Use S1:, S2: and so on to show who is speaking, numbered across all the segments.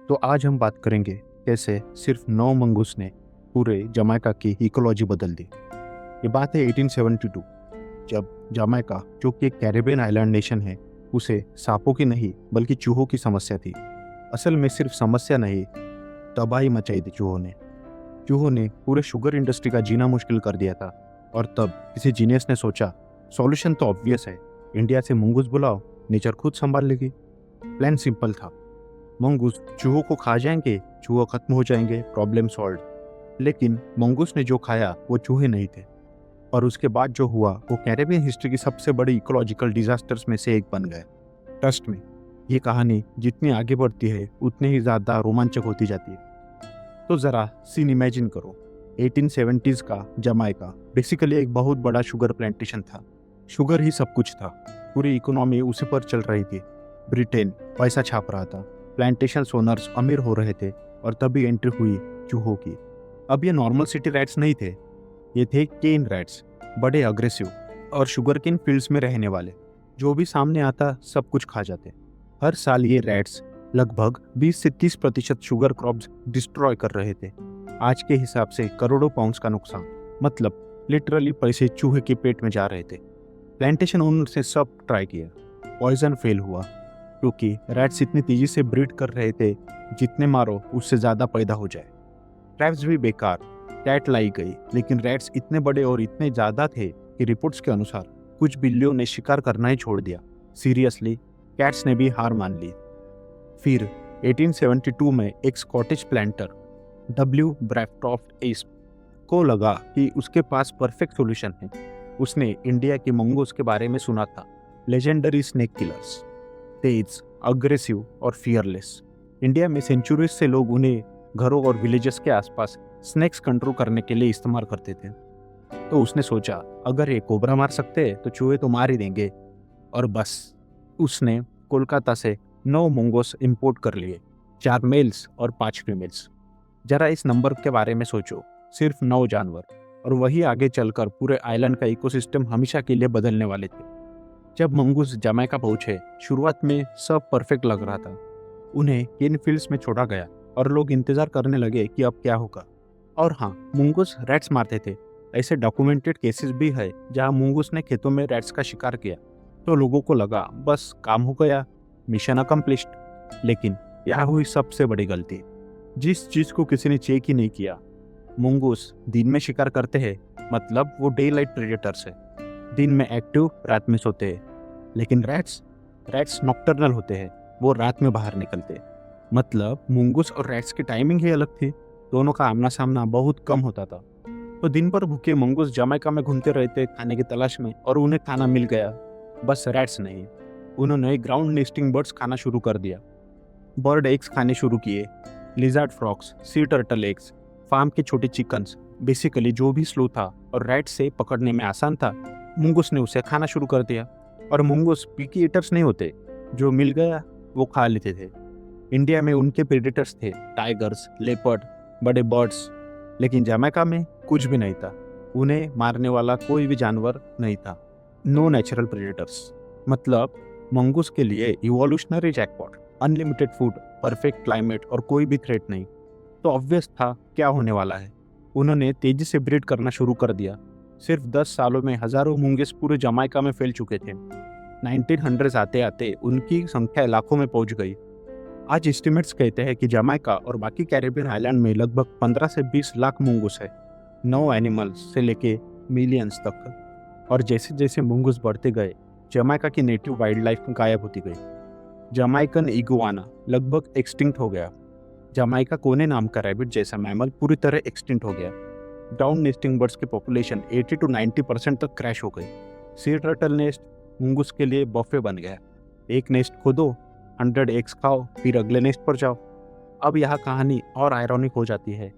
S1: तो आज हम बात करेंगे कैसे सिर्फ 9 मंगूस ने पूरे जमाइका की इकोलॉजी बदल दी। ये बात है 1872, जब जमाइका जो कि एक कैरिबियन आइलैंड नेशन है उसे सांपों की नहीं बल्कि चूहों की समस्या थी। असल में सिर्फ समस्या नहीं, तबाही मचाई थी चूहों ने पूरे शुगर इंडस्ट्री का जीना मुश्किल कर दिया था। और तब किसी जीनियस ने सोचा सॉल्यूशन तो ऑब्वियस है, इंडिया से मंगूस बुलाओ, नेचर खुद संभाल लेगी। प्लान सिंपल था, मंगूस चूहों को खा जाएंगे, चूहे खत्म हो जाएंगे, प्रॉब्लम सॉल्व। लेकिन मंगूस ने जो खाया वो चूहे नहीं थे, और उसके बाद जो हुआ वो कैरेबियन हिस्ट्री की सबसे बड़ी इकोलॉजिकल डिजास्टर्स में से एक बन गया। ट्रस्ट में, ये कहानी जितनी आगे बढ़ती है उतनी ही ज़्यादा रोमांचक होती जाती है। तो ज़रा सीन इमेजिन करो, 1870s का जमाइका बेसिकली एक बहुत बड़ा शुगर प्लांटेशन था। शुगर ही सब कुछ था, पूरी इकोनॉमी उसी पर चल रही थी। ब्रिटेन पैसा छाप रहा था, प्लांटेशन ओनर्स अमीर हो रहे थे, और तभी एंट्री हुई चूहों की। अब ये नॉर्मल सिटी रैट्स नहीं थे, ये थे केन रैट्स, बड़े अग्रेसिव और शुगर केन फील्ड्स में रहने वाले, जो भी सामने आता सब कुछ खा जाते। हर साल ये रैट्स लगभग 20 से 30% शुगर क्रॉप्स डिस्ट्रॉय कर रहे थे। आज के हिसाब से करोड़ों पाउंड्स का नुकसान, मतलब लिटरली पैसे चूहे के पेट में जा रहे थे। प्लांटेशन ओनर से सब ट्राई किया, पॉइजन फेल हुआ, क्योंकि रैट्स इतनी तेजी से ब्रीड कर रहे थे जितने मारो उससे ज़्यादा पैदा हो जाए। ट्रैप्स भी बेकार, कैट लाई गई, लेकिन रैट्स इतने बड़े और इतने ज़्यादा थे कि रिपोर्ट्स के अनुसार कुछ बिल्लियों ने शिकार करना ही छोड़ दिया। सीरियसली, कैट्स ने भी हार मान ली। फिर 1872 में एक स्कॉटिश प्लांटर W. ब्रैफ्टॉफ्ट एस्प को लगा कि उसके पास परफेक्ट सॉल्यूशन है। उसने इंडिया के मंगूस के बारे में सुना था, लेजेंडरी स्नेक किलर्स, तेज, अग्रेसिव और फियरलेस। इंडिया में सेंचुरीज से लोग उन्हें घरों और विलेजेस के आसपास स्नेक्स कंट्रोल करने के लिए इस्तेमाल करते थे। तो उसने सोचा अगर ये कोबरा मार सकते हैं तो चूहे तो मार ही देंगे। और बस, उसने कोलकाता से 9 मंगूस इंपोर्ट कर लिए, 4 मेल्स और 5 फीमेल्स। जरा इस नंबर के बारे में सोचो, सिर्फ 9 जानवर, और वही आगे चलकर पूरे आइलैंड का इकोसिस्टम हमेशा के लिए बदलने वाले थे। जब मंगूस जमैका पहुंचे, शुरुआत में सब परफेक्ट लग रहा था। उन्हें केन फील्ड्स में छोड़ा गया और लोग इंतजार करने लगे कि अब क्या होगा। और हाँ, मंगूस रैट्स मारते थे। ऐसे डॉक्यूमेंटेड केसेस भी है जहाँ मंगूस ने खेतों में रैट्स का शिकार किया, तो लोगों को लगा बस काम हो गया, मिशन अकम्प्लिश्ड। लेकिन यहाँ हुई सबसे बड़ी गलती, जिस चीज को किसी ने चेक ही नहीं किया। मंगूस दिन में शिकार करते हैं, मतलब वो डे लाइट प्रेडेटर्स है, दिन में एक्टिव, रात में सोते हैं। लेकिन रैट्स नॉक्टर्नल होते हैं, वो रात में बाहर निकलते हैं। मतलब मंगूस और रैट्स की टाइमिंग ही अलग थी, दोनों का आमना सामना बहुत कम होता था। तो दिन भर भूखे मंगूस जमैका में घूमते रहते खाने की तलाश में, और उन्हें खाना मिल गया। बस रैट्स नहीं, उन्होंने ग्राउंड नेस्टिंग बर्ड्स खाना शुरू कर दिया। बर्ड एग्स खाने शुरू किए, lizard frogs, sea turtle eggs, farm के छोटे चिकन्स, बेसिकली जो भी स्लो था और रैट से पकड़ने में आसान था, मंगूस ने उसे खाना शुरू कर दिया। और मंगूस पिकी ईटर्स नहीं होते, जो मिल गया वो खा लेते थे। इंडिया में उनके प्रेडेटर्स थे टाइगर्स, लेपर्ड, बड़े बर्ड्स, लेकिन जमैका में कुछ भी नहीं था। उन्हें मारने वाला कोई भी जानवर नहीं था। नो नेचुरल प्रेडेटर्स, मतलब मंगूस के लिए evolutionary jackpot, unlimited food, perfect climate और कोई भी थ्रेट नहीं। तो ऑब्वियस था क्या होने वाला है। उन्होंने तेजी से ब्रीड करना शुरू कर दिया। सिर्फ 10 सालों में हजारों मंगूस पूरे जमैका में फैल चुके थे। 1900 आते आते उनकी संख्या लाखों में पहुंच गई। आज एस्टिमेट्स कहते हैं कि जमैका और बाकी कैरेबियन आइलैंड में लगभग 15 से 20 लाख मंगूस है, 9 एनिमल्स से लेके मिलियंस तक। और जैसे जैसे मंगूस बढ़ते गए, जमैका की नेटिव वाइल्ड लाइफ गायब होती गई। जमैकन इगुआना लगभग एक्सटिंक्ट हो गया। जमैका कोने नाम का रैबिट जैसा मैमल पूरी तरह एक्सटिंक्ट हो गया। ग्राउंड नेस्टिंग बर्ड्स की पॉपुलेशन 80 to 90% तक क्रैश हो गई। सी टर्टल नेस्ट मंगूस के लिए बफे बन गया। एक नेस्ट खोदो, 100 एग्स खाओ, फिर अगले नेस्ट पर जाओ। अब यहाँ कहानी और आयरॉनिक हो जाती है।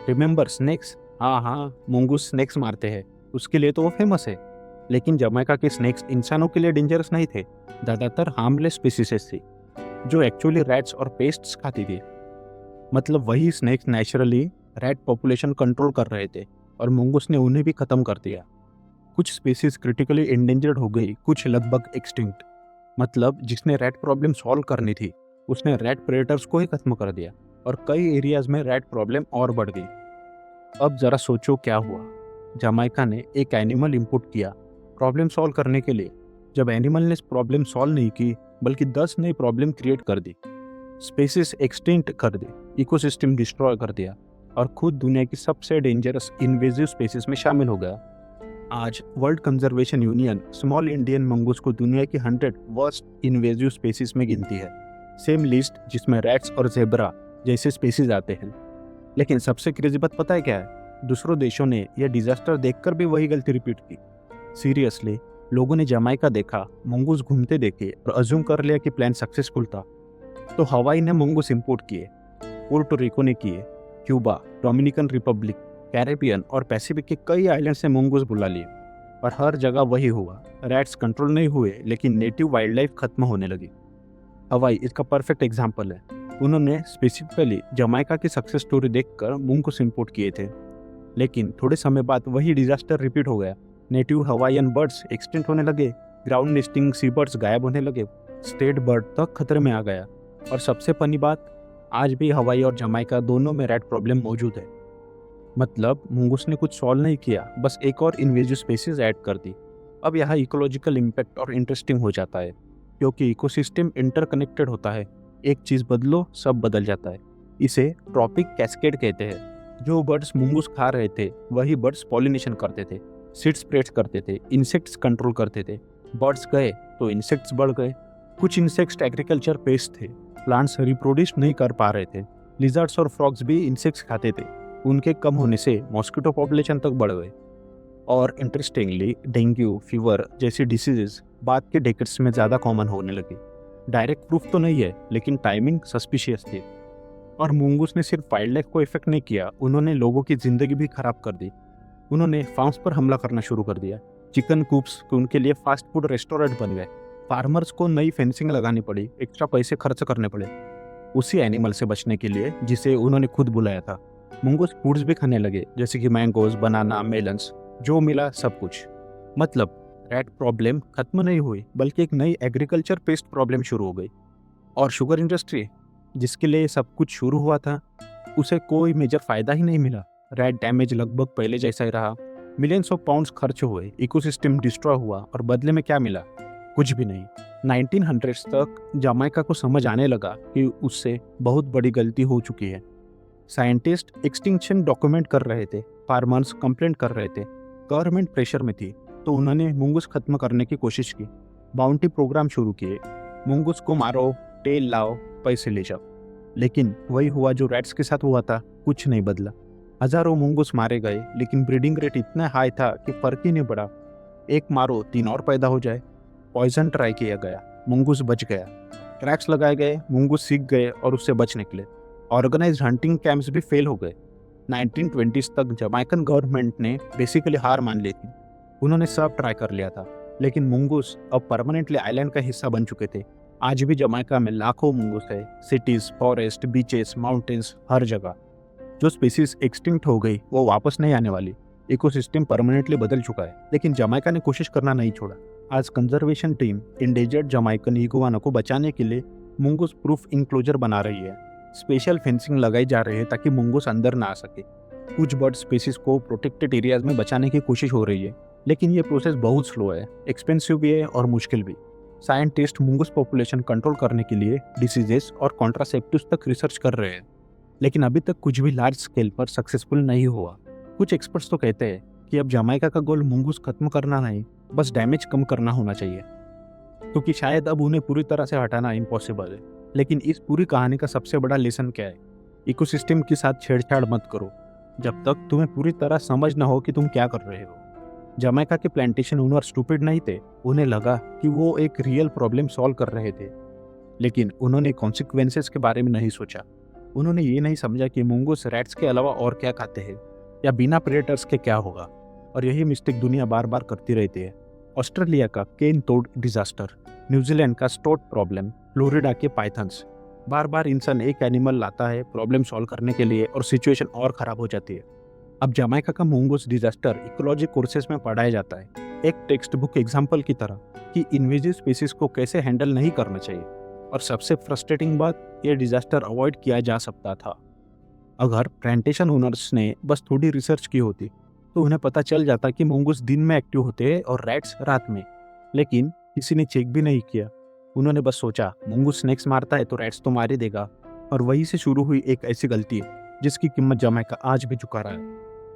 S1: Remember snakes? हाँ, मंगूस स्नेक्स मारते हैं, उसके लिए तो वो फेमस है। लेकिन जमैका के स्नेक्स इंसानों के लिए डेंजरस नहीं थे, ज़्यादातर हार्मलेस स्पीसीज थी जो एक्चुअली रैट्स और पेस्ट्स खाती थी। मतलब वही snakes naturally rat population control कर रहे थे, और मंगूस ने उन्हें भी खत्म कर दिया। कुछ स्पीसीज क्रिटिकली एंडेंजर्ड हो गई, कुछ लगभग एक्सटिंक्ट। मतलब जिसने रैट प्रॉब्लम सॉल्व करनी थी उसने रैट प्रेडेटर्स को ही खत्म कर दिया और कई एरियाज में रैट प्रॉब्लम और बढ़ गई। अब जरा सोचो क्या हुआ। जमाइका ने एक एनिमल इंपोर्ट किया प्रॉब्लम सॉल्व करने के लिए। जब एनिमल ने प्रॉब्लम सॉल्व नहीं की बल्कि 10 नई प्रॉब्लम क्रिएट कर दी, स्पेसीज एक्सटिंक्ट कर दी, इकोसिस्टम डिस्ट्रॉय कर दिया और खुद दुनिया की सबसे डेंजरस इन्वेजिव स्पेसीज में शामिल हो गया। आज world conservation union small Indian mongoose को दुनिया की 100 वर्स्ट इन्वेजिव स्पेसीज में गिनती है। सेम लिस्ट जिसमें रैट्स और ज़ेब्रा जैसे स्पेसीज आते हैं। लेकिन सबसे क्रेजी बात पता है क्या है? दूसरों देशों ने यह डिजास्टर देखकर भी वही गलती रिपीट की। सीरियसली, लोगों ने जमाइका देखा, मंगूस घूमते देखे और अज्यूम कर लिया कि प्लान सक्सेसफुल था। तो हवाई ने मंगूस इंपोर्ट किए, पोर्टो रिको ने किए, क्यूबा, डोमिनिकन रिपब्लिक, कैरेबियन और पैसिफिक के कई आइलैंड से मंगूस बुला लिए। और हर जगह वही हुआ, रैट्स कंट्रोल नहीं हुए लेकिन नेटिव वाइल्ड लाइफ खत्म होने लगी। हवाई इसका परफेक्ट एग्जाम्पल है। उन्होंने स्पेसिफिकली जमाइका की सक्सेस स्टोरी देखकर मंगूस इंपोर्ट किए थे, लेकिन थोड़े समय बाद वही डिजास्टर रिपीट हो गया। नेटिव हवाईयन बर्ड्स एक्सटिंक्ट होने लगे, ग्राउंड नेस्टिंग सी बर्ड्स गायब होने लगे, स्टेट बर्ड तक खतरे में आ गया। और सबसे फनी बात, आज भी हवाई और जमाइका दोनों में रैट प्रॉब्लम मौजूद है। मतलब मंगूस ने कुछ सॉल्व नहीं किया, बस एक और इन्वेजिव स्पेसीज ऐड कर दी। अब यहाँ इकोलॉजिकल इम्पैक्ट और इंटरेस्टिंग हो जाता है, क्योंकि इकोसिस्टम इंटरकनेक्टेड होता है। एक चीज़ बदलो सब बदल जाता है। इसे ट्रॉपिक कैस्केड कहते हैं। जो बर्ड्स मंगूस खा रहे थे वही बर्ड्स पॉलिनेशन करते थे, सीड स्प्रेड करते थे, इंसेक्ट्स कंट्रोल करते थे। बर्ड्स गए तो इंसेक्ट्स बढ़ गए। कुछ इंसेक्ट्स एग्रीकल्चर पेस्ट थे, प्लांट्स रिप्रोड्यूस नहीं कर पा रहे थे। लिजर्ड्स और फ्रॉग्स भी इंसेक्ट्स खाते थे, उनके कम होने से मॉस्किटो पॉपुलेशन तक बढ़ गए। और इंटरेस्टिंगली डेंगू, फीवर जैसी डिसीजेस बाद के डेकेड्स में ज़्यादा कॉमन होने लगी। डायरेक्ट प्रूफ तो नहीं है, लेकिन टाइमिंग सस्पिशियस थी। और मंगूस ने सिर्फ वाइल्ड लाइफ को इफेक्ट नहीं किया, उन्होंने लोगों की जिंदगी भी खराब कर दी। उन्होंने फार्म्स पर हमला करना शुरू कर दिया। चिकन कूप्स उनके लिए फास्ट फूड रेस्टोरेंट बन गए। फार्मर्स को नई फेंसिंग लगानी पड़ी, एक्स्ट्रा पैसे खर्च करने पड़े उसी एनिमल से बचने के लिए जिसे उन्होंने खुद बुलाया था। मंगूस फूड्स भी खाने लगे, जैसे कि मैंगोज, बनाना, मेलन्स, जो मिला सब कुछ। मतलब रैट प्रॉब्लम खत्म नहीं हुई, बल्कि एक नई एग्रीकल्चर पेस्ट प्रॉब्लम शुरू हो गई। और शुगर इंडस्ट्री, जिसके लिए सब कुछ शुरू हुआ था, उसे कोई मेजर फायदा ही नहीं मिला। रैट डैमेज लगभग पहले जैसा ही रहा। मिलियंस ऑफ पाउंड्स खर्च हुए, इकोसिस्टम डिस्ट्रॉय हुआ और बदले में क्या मिला? कुछ भी नहीं। 1900s तक जमाइका को समझ आने लगा कि उससे बहुत बड़ी गलती हो चुकी है। साइंटिस्ट एक्सटिंक्शन डॉक्यूमेंट कर रहे थे, फार्मर्स कंप्लेंट कर रहे थे, गवर्नमेंट प्रेशर में थी, तो उन्होंने मंगूस खत्म करने की कोशिश की। बाउंटी प्रोग्राम शुरू किए, मंगूस को मारो, टेल लाओ, पैसे ले जाओ। लेकिन वही हुआ जो रैट्स के साथ हुआ था, कुछ नहीं बदला। हजारों मंगूस मारे गए, लेकिन ब्रीडिंग रेट इतना हाई था कि फर्क ही नहीं पड़ा। एक मारो 3 और पैदा हो जाए। पॉइजन ट्राई किया गया, मंगूस बच गया। ट्रैक्स लगाए गए, मंगूस सीख गए और उससे बच निकले। ऑर्गेनाइज्ड हंटिंग कैंप्स भी फेल हो गए। 1920s तक जमाइकन गवर्नमेंट ने बेसिकली हार मान ली थी। उन्होंने सब ट्राई कर लिया था, लेकिन मंगूस अब परमानेंटली आइलैंड का हिस्सा बन चुके थे। आज भी जमाइका में लाखों मंगूस है, सिटीज, फॉरेस्ट, बीचेस, माउंटेन्स, हर जगह। जो स्पीसीज एक्सटिंक्ट हो गई वो वापस नहीं आने वाली। इकोसिस्टम परमानेंटली बदल चुका है, लेकिन जमाइका ने कोशिश करना नहीं छोड़ा। आज कंजर्वेशन टीम इंडेंजर्ड जमाइकन इगुआना को बचाने के लिए मंगूस प्रूफ इंक्लोजर बना रही है। स्पेशल फेंसिंग लगाई जा रही है ताकि मंगूस अंदर ना आ सके। कुछ बर्ड स्पीसीज को प्रोटेक्टेड एरियाज में बचाने की कोशिश हो रही है, लेकिन ये प्रोसेस बहुत स्लो है, एक्सपेंसिव भी है और मुश्किल भी। साइंटिस्ट मंगूस पॉपुलेशन कंट्रोल करने के लिए डिसीजेस और कॉन्ट्रासेप्टिव्स तक रिसर्च कर रहे हैं, लेकिन अभी तक कुछ भी लार्ज स्केल पर सक्सेसफुल नहीं हुआ। कुछ एक्सपर्ट्स तो कहते हैं कि अब जमाइका का गोल मंगूस खत्म करना नहीं, बस डैमेज कम करना होना चाहिए, क्योंकि शायद अब उन्हें पूरी तरह से हटाना इम्पॉसिबल है। लेकिन इस पूरी कहानी का सबसे बड़ा लेसन क्या है? इकोसिस्टम के साथ छेड़छाड़ मत करो जब तक तुम्हें पूरी तरह समझ न हो कि तुम क्या कर रहे हो। जमाइका के प्लांटेशन ओनर स्टूपिड नहीं थे, उन्हें लगा कि वो एक रियल प्रॉब्लम सॉल्व कर रहे थे, लेकिन उन्होंने कॉन्सिक्वेंसेस के बारे में नहीं सोचा। उन्होंने ये नहीं समझा कि मंगूस रैट्स के अलावा और क्या खाते हैं या बिना प्रेडेटर्स के क्या होगा। और यही मिस्टेक दुनिया बार बार करती रहती है। ऑस्ट्रेलिया का केन टोड डिजास्टर, न्यूजीलैंड का स्टोट प्रॉब्लम, फ्लोरिडा के पाइथन्स। बार बार इंसान एक एनिमल लाता है प्रॉब्लम सॉल्व करने के लिए और सिचुएशन और ख़राब हो जाती है। अब जमाइका का मंगूस डिजास्टर इकोलॉजी कोर्सेज में पढ़ाया जाता है, एक टेक्स्ट बुक एग्जाम्पल की तरह, कि इन्वेजिव स्पीसीज को कैसे हैंडल नहीं करना चाहिए। और सबसे फ्रस्ट्रेटिंग बात, ये डिजास्टर अवॉइड किया जा सकता था अगर प्लांटेशन ओनर्स ने बस थोड़ी रिसर्च की होती। तो उन्हें पता चल जाता कि मंगूस दिन में एक्टिव होते हैं और रैट्स रात में। लेकिन किसी ने चेक भी नहीं किया। उन्होंने बस सोचा मंगूस स्नेक्स मारता है तो रैट्स तो मार ही देगा। और वहीं से शुरू हुई एक ऐसी गलती जिसकी कीमत जमैका आज भी चुका रहा है।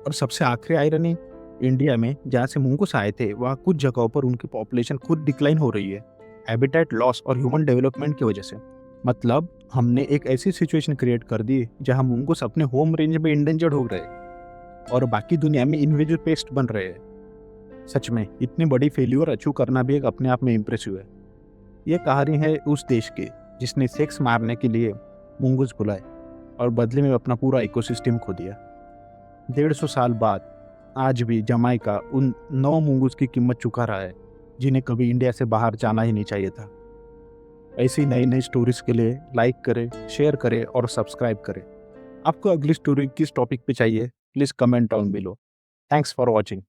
S1: और सबसे आखिरी आयरनी, इंडिया में जहाँ से मंगूस आए थे वहाँ कुछ जगहों पर उनकी पॉपुलेशन खुद डिक्लाइन हो रही है, हैबिटेट लॉस और ह्यूमन डेवलपमेंट की वजह से। मतलब हमने एक ऐसी सिचुएशन क्रिएट कर दी जहाँ मंगूस अपने होम रेंज में इंडेंजर्ड हो रहे और बाकी दुनिया में इनवेजिव पेस्ट बन रहे हैं। सच में इतनी बड़ी फेल्यूर अचीव करना भी एक अपने आप में इम्प्रेसिव है। ये कहानी है उस देश की जिसने सेक्स मारने के लिए मंगूस बुलाए और बदले में अपना पूरा इकोसिस्टम खो दिया। 150 साल बाद आज भी जमाइका उन 9 मंगूस की कीमत चुका रहा है जिन्हें कभी इंडिया से बाहर जाना ही नहीं चाहिए था। ऐसी नई नई स्टोरीज के लिए लाइक करें, शेयर करें और सब्सक्राइब करें। आपको अगली स्टोरी किस टॉपिक पे चाहिए, please comment down below. Thanks for watching.